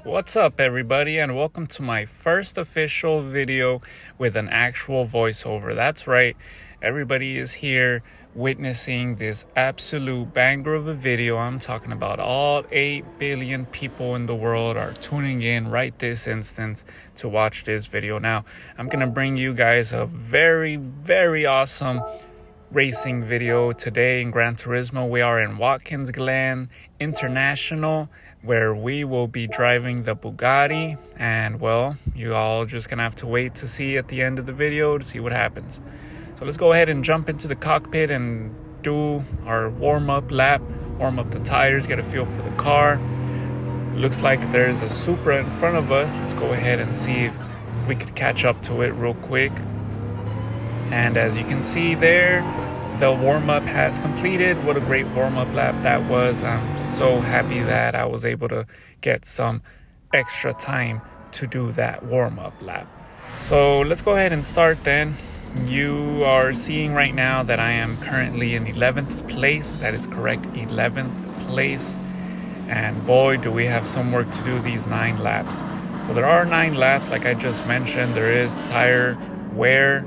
What's up, everybody, and welcome to my first official video with an actual voiceover. That's right, everybody is here witnessing this absolute banger of a video. I'm talking about all 8 billion people in the world are tuning in right this instant to watch this video. Now, I'm gonna bring you guys a very, very awesome racing video today in Gran Turismo. We are in Watkins Glen International, where we will be driving the Bugatti, and well, you all just gonna have to wait to see at the end of the video to see what happens. So let's go ahead and jump into the cockpit and do our warm-up lap, warm up the tires, get a feel for the car. Looks like there's a Supra in front of us. Let's go ahead and see if we could catch up to it real quick. And as you can see there, the warm-up has completed. What a great warm-up lap that was. I'm so happy that I was able to get some extra time to do that warm-up lap. So let's go ahead and start then. You are seeing right now that I am currently in 11th place. That is correct, 11th place. And boy, do we have some work to do these 9 laps. So there are 9 laps, like I just mentioned. There is tire wear.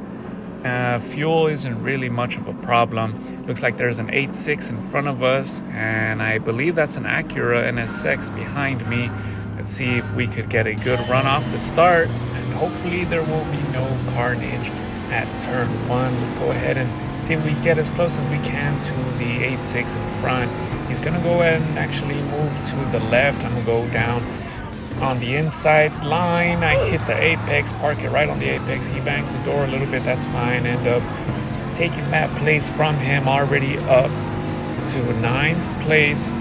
Fuel isn't really much of a problem. Looks like there's an 8.6 in front of us, and I believe that's an Acura NSX behind me. Let's see if we could get a good run off the start, and hopefully there will be no carnage at turn 1. Let's go ahead and see if we get as close as we can to the 8.6 in front. He's gonna go ahead and actually move to the left. I'm gonna go down on the inside line. I hit the apex, park it right on the apex. He bangs the door a little bit, that's fine. End up taking that place from him, already up to 9th place.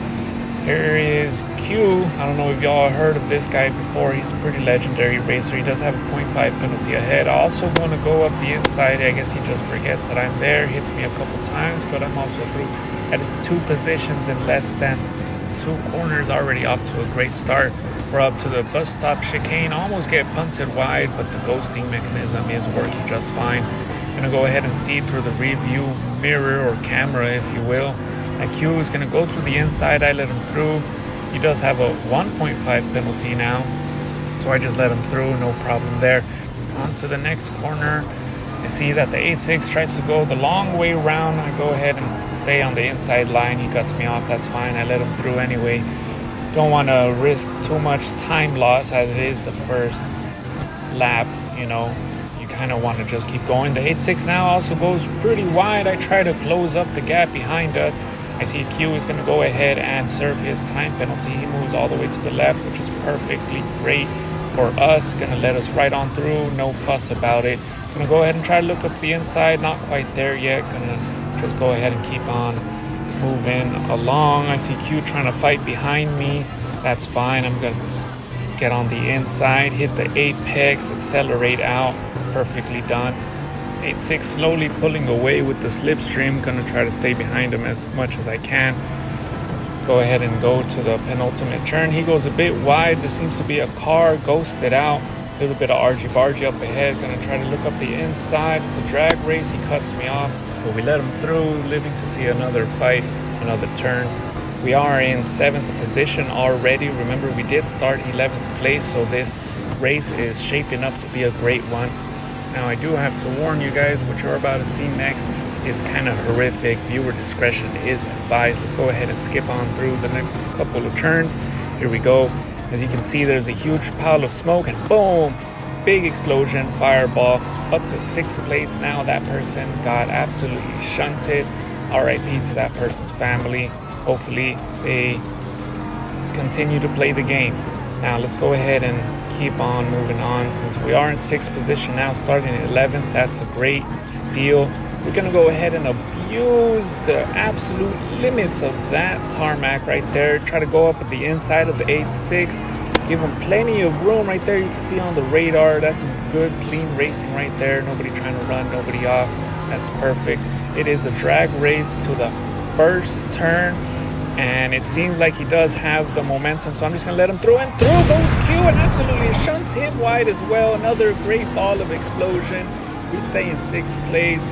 Here is Q. I don't know if y'all heard of this guy before. He's a pretty legendary racer. He does have a 0.5 penalty ahead. I also want to go up the inside. I guess he just forgets that I'm there. Hits me a couple times, but I'm also through. That is 2 positions in less than 2 corners. Already off to a great start. We're up to the bus stop chicane, almost get punted wide, but the ghosting mechanism is working just fine. Gonna go ahead and see through the review mirror or camera, if you will. IQ is gonna go through the inside. I let him through. He does have a 1.5 penalty now, so I just let him through, no problem there. On to the next corner. I see that the 8.6 tries to go the long way around. I go ahead and stay on the inside line. He cuts me off, that's fine. I let him through anyway. Don't want to risk too much time loss, as it is the first lap. You know, you kind of want to just keep going. The 8.6 now also goes pretty wide. I try to close up the gap behind us. I see Q is going to go ahead and serve his time penalty. He moves all the way to the left, which is perfectly great for us. Going to let us right on through, no fuss about it. Going to go ahead and try to look up the inside. Not quite there yet. Going to just go ahead and keep on moving along. I see Q trying to fight behind me. That's fine. I'm gonna get on the inside, hit the apex, accelerate out. Perfectly done. 8.6 slowly pulling away with the slipstream. Gonna try to stay behind him as much as I can. Go ahead and go to the penultimate turn. He goes a bit wide. There seems to be a car ghosted out. A little bit of argy-bargy up ahead. Gonna try to look up the inside. It's a drag race. He cuts me off, but we let him through, living to see another fight, another turn. We are in 7th position already. Remember, we did start 11th place, so this race is shaping up to be a great one. Now, I do have to warn you guys, what you're about to see next is kind of horrific. Viewer discretion is advised. Let's go ahead and skip on through the next couple of turns. Here we go. As you can see, there's a huge pile of smoke, and boom, big explosion, fireball, up to 6th place. Now that person got absolutely shunted. RIP to that person's family. Hopefully they continue to play the game. Now let's go ahead and keep on moving on. Since we are in 6th position now, starting at 11th, that's a great deal. We're gonna go ahead and abuse the absolute limits of that tarmac right there. Try to go up at the inside of the 8.6. Give them plenty of room right there. You can see on the radar, that's some good, clean racing right there. Nobody trying to run, nobody off. That's perfect. It is a drag race to the first turn, and it seems like he does have the momentum, so I'm just gonna let him through, and through goes Q, and absolutely shunts him wide as well. Another great ball of explosion. We stay in 6th place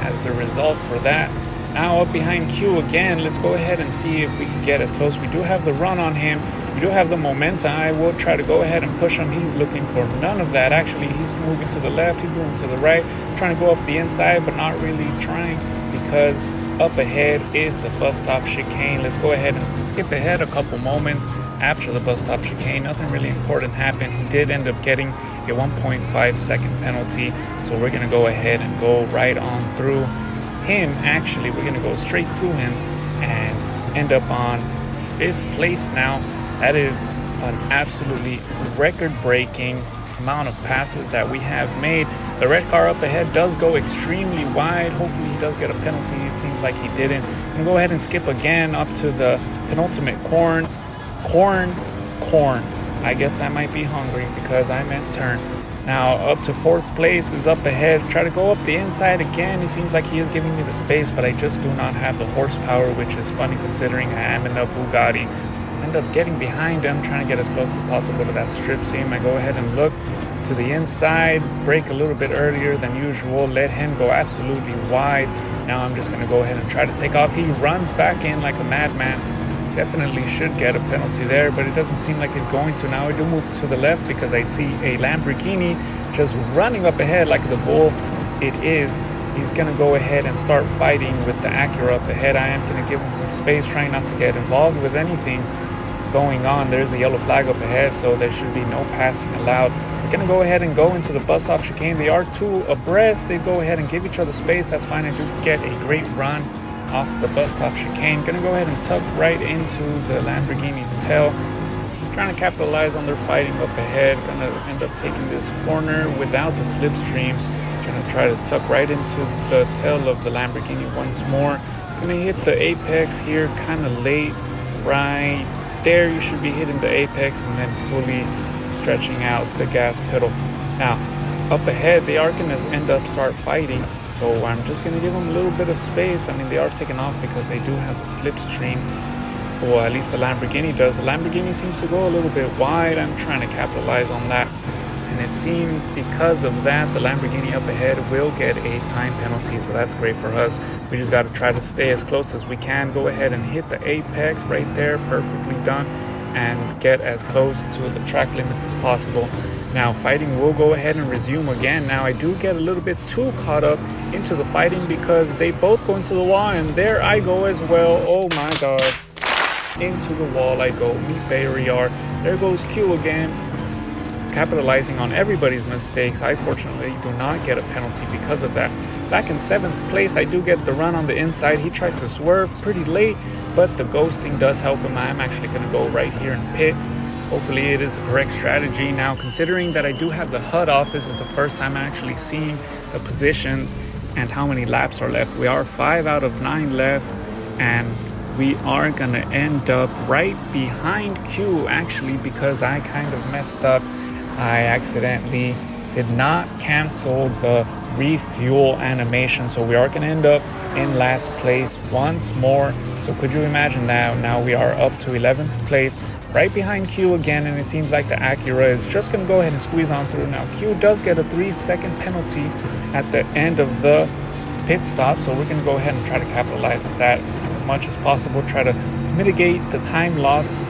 as the result for that. Now up behind Q again. Let's go ahead and see if we can get as close. We do have the run on him. We do have the momentum. I will try to go ahead and push him. He's looking for none of that. Actually, he's moving to the left, he's moving to the right, trying to go up the inside, but not really trying, because up ahead is the bus stop chicane. Let's go ahead and skip ahead a couple moments after the bus stop chicane. Nothing really important happened. He did end up getting a 1.5 second penalty, so we're going to go ahead and go right on through him. Actually, we're going to go straight through him and end up on 5th place now. That is an absolutely record-breaking amount of passes that we have made. The red car up ahead does go extremely wide. Hopefully he does get a penalty. It seems like he didn't. I'm gonna go ahead and skip again up to the penultimate corn. I guess I might be hungry because I meant turn. Now up to 4th place is up ahead. Try to go up the inside again. It seems like he is giving me the space, but I just do not have the horsepower, which is funny considering I am in a Bugatti. End up getting behind him, trying to get as close as possible to that strip seam. I go ahead and look to the inside, brake a little bit earlier than usual, let him go absolutely wide. Now I'm just going to go ahead and try to take off. He runs back in like a madman. Definitely should get a penalty there, but it doesn't seem like he's going to. Now I do move to the left because I see a Lamborghini just running up ahead like the bull it is. He's going to go ahead and start fighting with the Acura up ahead. I am going to give him some space, trying not to get involved with anything going on. There's a yellow flag up ahead, so there should be no passing allowed. We're going to go ahead and go into the bus stop chicane. They are two abreast. They go ahead and give each other space. That's fine. I do get a great run off the bus stop chicane. Going to go ahead and tuck right into the Lamborghini's tail. Trying to capitalize on their fighting up ahead. Going to end up taking this corner without the slipstream. Going to try to tuck right into the tail of the Lamborghini once more. Going to hit the apex here kind of late. Right there, you should be hitting the apex and then fully stretching out the gas pedal. Now, up ahead, they are going to end up start fighting. So I'm just going to give them a little bit of space. I mean, they are taking off because they do have the slipstream. Or at least the Lamborghini does. The Lamborghini seems to go a little bit wide. I'm trying to capitalize on that. And it seems because of that, the Lamborghini up ahead will get a time penalty. So that's great for us. We just got to try to stay as close as we can. Go ahead and hit the apex right there. Perfectly done. And get as close to the track limits as possible. Now fighting will go ahead and resume again. Now I do get a little bit too caught up into the fighting because they both go into the wall, and there I go as well. Oh my god. Into the wall I go. Me Bayriar. There goes Q again. Capitalizing on everybody's mistakes. I fortunately do not get a penalty because of that. Back in 7th place, I do get the run on the inside. He tries to swerve pretty late, but the ghosting does help him. I'm actually going to go right here and pit. Hopefully it is the correct strategy. Now, considering that I do have the HUD off, this is the first time I'm actually seeing the positions and how many laps are left. We are 5 out of 9 left, and we are going to end up right behind Q, actually, because I kind of messed up. I accidentally did not cancel the refuel animation, so we are going to end up in last place once more. So could you imagine that? Now we are up to 11th place, right behind Q again, and it seems like the Acura is just going to go ahead and squeeze on through. Now Q does get a 3-second penalty at the end of the pit stop, so we're going to go ahead and try to capitalize that as much as possible, try to mitigate the time loss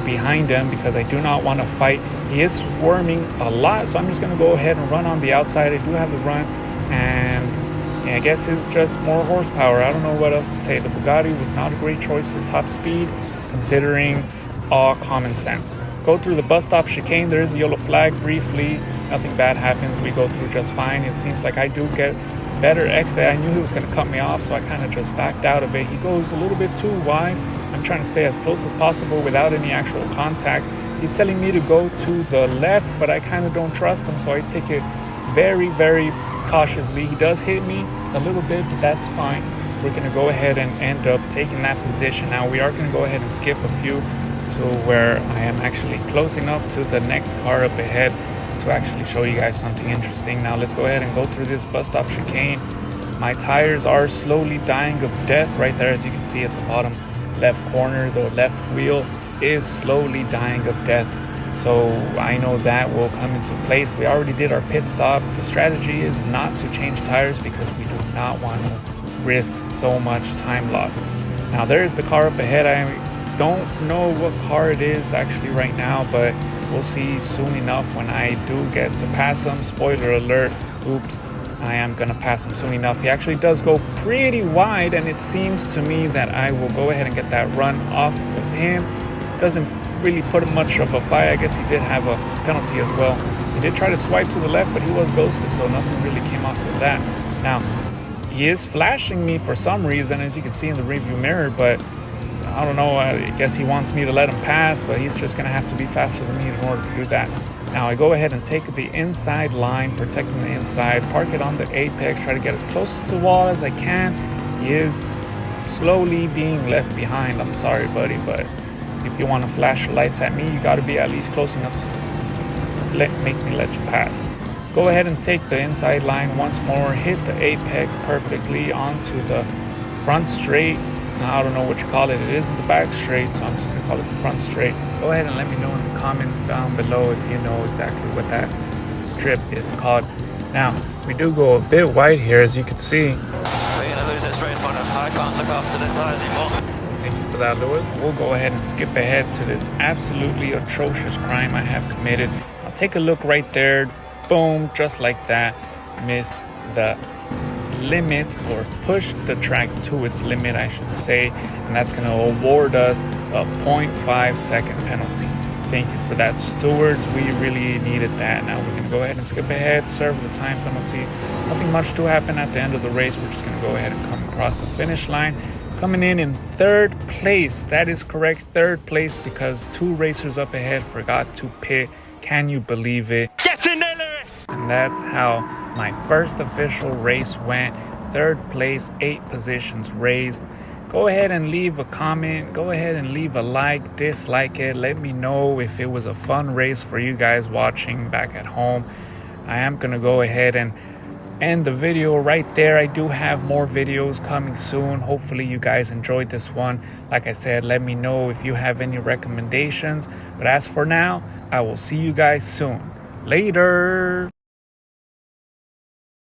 behind him because I do not want to fight. He is swarming a lot, so I'm just going to go ahead and run on the outside. I do have the run, and yeah, I guess it's just more horsepower. I don't know what else to say. The Bugatti was not a great choice for top speed considering all common sense. Go through the bus stop chicane. There is a yellow flag briefly. Nothing bad happens. We go through just fine. It seems like I do get better exit. I knew he was going to cut me off, so I kind of just backed out of it. He goes a little bit too wide. I'm trying to stay as close as possible without any actual contact. He's telling me to go to the left, but I kind of don't trust him, so I take it very, very cautiously. He does hit me a little bit, but that's fine. We're going to go ahead and end up taking that position. Now we are going to go ahead and skip a few to where I am actually close enough to the next car up ahead to actually show you guys something interesting. Now let's go ahead and go through this bus stop chicane. My tires are slowly dying of death right there, as you can see at the bottom left corner. The left wheel is slowly dying of death, so I know that will come into place. We already did our pit stop. The strategy is not to change tires because we do not want to risk so much time loss. Now there's the car up ahead. I don't know what car it is actually right now, but we'll see soon enough when I do get to pass him. Spoiler alert, oops, I am gonna pass him soon enough. He actually does go pretty wide, and it seems to me that I will go ahead and get that run off of him. Doesn't really put much of a fight. I guess he did have a penalty as well. He did try to swipe to the left, but he was ghosted, so nothing really came off of that. Now, he is flashing me for some reason, as you can see in the rearview mirror, but I don't know, I guess he wants me to let him pass, but he's just gonna have to be faster than me in order to do that. Now I go ahead and take the inside line, protecting the inside, park it on the apex, try to get as close to the wall as I can. He is slowly being left behind. I'm sorry, buddy, but if you want to flash your lights at me, you got to be at least close enough to make me let you pass. Go ahead and take the inside line once more, hit the apex perfectly onto the front straight. Now, I don't know what you call it. It isn't the back straight, so I'm just going to call it the front straight. Go ahead and let me know in the comments down below if you know exactly what that strip is called. Now, we do go a bit wide here, as you can see. We're going to lose this race, but I can't look after this size anymore. Thank you for that, Lewis. We'll go ahead and skip ahead to this absolutely atrocious crime I have committed. I'll take a look right there. Boom, just like that. Missed the limit, or push the track to its limit, I should say, and that's going to award us a 0.5 second penalty. Thank you for that, stewards. We really needed that. Now we're going to go ahead and skip ahead, serve the time penalty. Nothing much to happen at the end of the race. We're just going to go ahead and come across the finish line, coming in third place. That is correct, third place, because 2 racers up ahead forgot to pit. Can you believe it? Get in there, Lewis! And that's how my first official race went. Third place, 8 positions raised. Go ahead and leave a comment. Go ahead and leave a like, dislike it. Let me know if it was a fun race for you guys watching back at home. I am going to go ahead and end the video right there. I do have more videos coming soon. Hopefully you guys enjoyed this one. Like I said, let me know if you have any recommendations. But as for now, I will see you guys soon. Later.